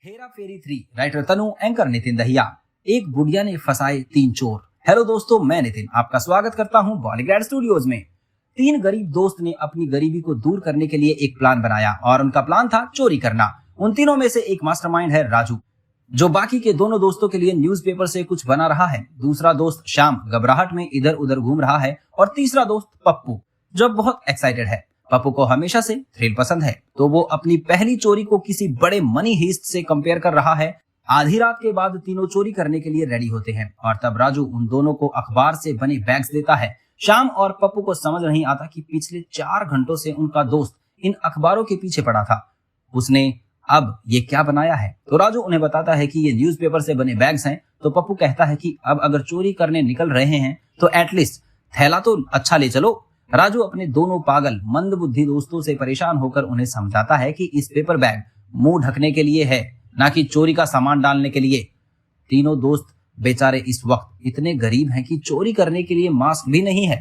हेरा फेरी 3 writer तनु, anchor Nitin Dahiya. एक बुढ़िया ने फंसाए 3 चोर। हेलो दोस्तों, मैं नितिन आपका स्वागत करता हूं बॉलीग्रैड स्टूडियोज में। 3 गरीब दोस्त ने अपनी गरीबी को दूर करने के लिए एक प्लान बनाया और उनका प्लान था चोरी करना। उन तीनों में से एक मास्टरमाइंड है राजू, जो बाकी के दोनों दोस्तों के लिए न्यूज़पेपर से कुछ बना रहा है। दूसरा दोस्त श्याम घबराहट में इधर उधर घूम रहा है और तीसरा दोस्त पप्पू जो बहुत एक्साइटेड है। पप्पू को हमेशा से थ्रिल पसंद है, तो वो अपनी पहली चोरी को किसी बड़े मनी हीस्ट से कंपेयर कर रहा है। आधी रात के बाद तीनों चोरी करने के लिए रेडी होते हैं और तब राजू उन दोनों को अखबार से बने बैग्स देता है। श्याम और पप्पू को समझ नहीं आता कि पिछले 4 घंटों से उनका दोस्त इन अखबारों के पीछे पड़ा था। उसने अब ये क्या बनाया है? तो राजू उन्हें बताता है कि ये न्यूज़पेपर से बने बैग्स हैं। तो पप्पू कहता है कि अब अगर चोरी करने निकल रहे हैं तो एटलीस्ट थैला तो अच्छा ले चलो। राजू अपने दोनों पागल मंदबुद्धि दोस्तों से परेशान होकर उन्हें समझाता है कि इस पेपर बैग मुंह ढकने के लिए है, ना कि चोरी का सामान डालने के लिए। तीनों दोस्त बेचारे इस वक्त इतने गरीब हैं कि चोरी करने के लिए मास्क भी नहीं है।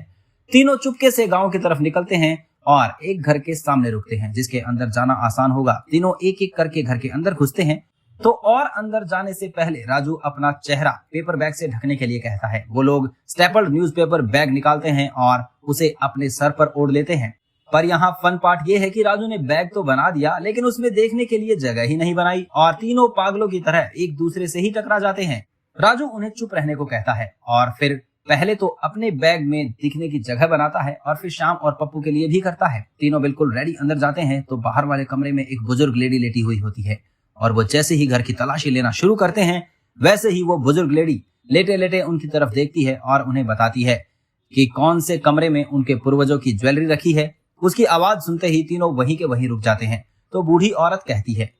तीनों चुपके से गांव की तरफ निकलते हैं और एक घर के सामने रुकते हैं जिसके अंदर जाना आसान होगा। तीनों एक एक करके घर के अंदर घुसते हैं। तो और अंदर जाने से पहले राजू अपना चेहरा पेपर बैग से ढकने के लिए कहता है। वो लोग स्टेपल्ड न्यूज़पेपर बैग निकालते हैं और उसे अपने सर पर ओढ़ लेते हैं। पर यहाँ फन पार्ट ये है कि राजू ने बैग तो बना दिया, लेकिन उसमें देखने के लिए जगह ही नहीं बनाई और तीनों पागलों की तरह एक दूसरे से ही टकरा जाते हैं। राजू उन्हें चुप रहने को कहता है और फिर पहले तो अपने बैग में दिखने की जगह बनाता है और फिर श्याम और पप्पू के लिए भी करता है। तीनों बिल्कुल रेडी अंदर जाते हैं तो बाहर वाले कमरे में एक बुजुर्ग लेडी लेटी हुई होती है और वो जैसे ही घर की तलाशी लेना शुरू करते हैं वैसे ही वो बुजुर्ग लेडी लेटे लेटे उनकी तरफ देखती है और उन्हें बताती है कि कौन से कमरे में उनके पूर्वजों की ज्वेलरी रखी है। उसकी आवाज सुनते ही तीनों वहीं के वहीं रुक जाते हैं। तो बूढ़ी औरत कहती है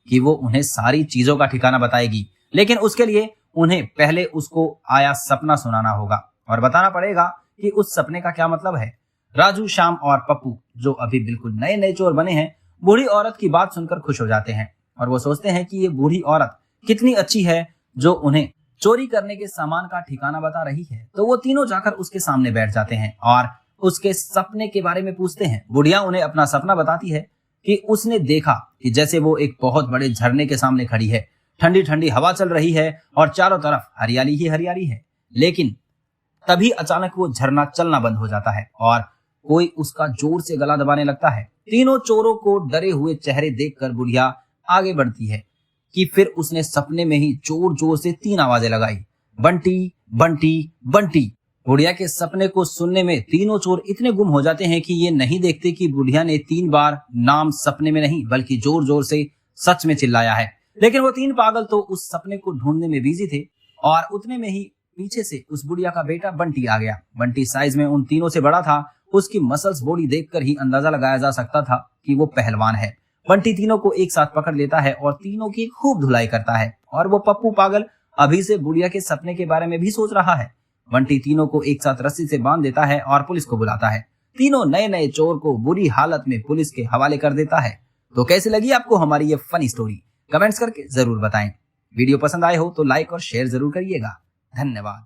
कि वो उन्हें सारी चीजों का ठिकाना बताएगी, लेकिन उसके लिए उन्हें पहले उसको आया सपना सुनाना होगा और बताना पड़ेगा कि उस सपने का क्या मतलब है। राजू, श्याम और पप्पू जो अभी बिल्कुल नए नए चोर बने हैं, बूढ़ी औरत की बात सुनकर खुश हो जाते हैं और वो सोचते हैं कि ये बूढ़ी औरत कितनी अच्छी है जो उन्हें चोरी करने के सामान का ठिकाना बता रही है। तो वो तीनों जाकर उसके सामने बैठ जाते हैं और उसके सपने के बारे में पूछते हैं। बुढ़िया उन्हें अपना सपना बताती है कि उसने देखा कि जैसे वो एक बहुत बड़े झरने के सामने खड़ी है, ठंडी ठंडी हवा चल रही है और चारों तरफ हरियाली ही हरियाली है। लेकिन तभी अचानक वो झरना चलना बंद हो जाता है और कोई उसका जोर से गला दबाने लगता है। तीनों चोरों को डरे हुए चेहरे देखकर बुढ़िया आगे बढ़ती है कि फिर उसने सपने में ही जोर जोर से 3 आवाजें लगाई, बंटी बंटी बंटी। बुढ़िया के सपने को सुनने में तीनों चोर इतने गुम हो जाते हैं कि ये नहीं देखते कि बुढ़िया ने 3 बार नाम सपने में नहीं बल्कि जोर जोर से सच में चिल्लाया है। लेकिन वो 3 पागल तो उस सपने को ढूंढने में बिजी थे और उतने में ही पीछे से उस बुढ़िया का बेटा बंटी आ गया। बंटी साइज में उन तीनों से बड़ा था। उसकी मसल्स बॉडी देखकर ही अंदाजा लगाया जा सकता था कि वो पहलवान है। बंटी तीनों को एक साथ पकड़ लेता है और तीनों की खूब धुलाई करता है और वो पप्पू पागल अभी से बुढ़िया के सपने के बारे में भी सोच रहा है। बंटी तीनों को एक साथ रस्सी से बांध देता है और पुलिस को बुलाता है। तीनों नए नए चोर को बुरी हालत में पुलिस के हवाले कर देता है। तो कैसी लगी आपको हमारी ये फनी स्टोरी? कमेंट्स करके जरूर बताएं। वीडियो पसंद आए हो तो लाइक और शेयर जरूर करिएगा। धन्यवाद।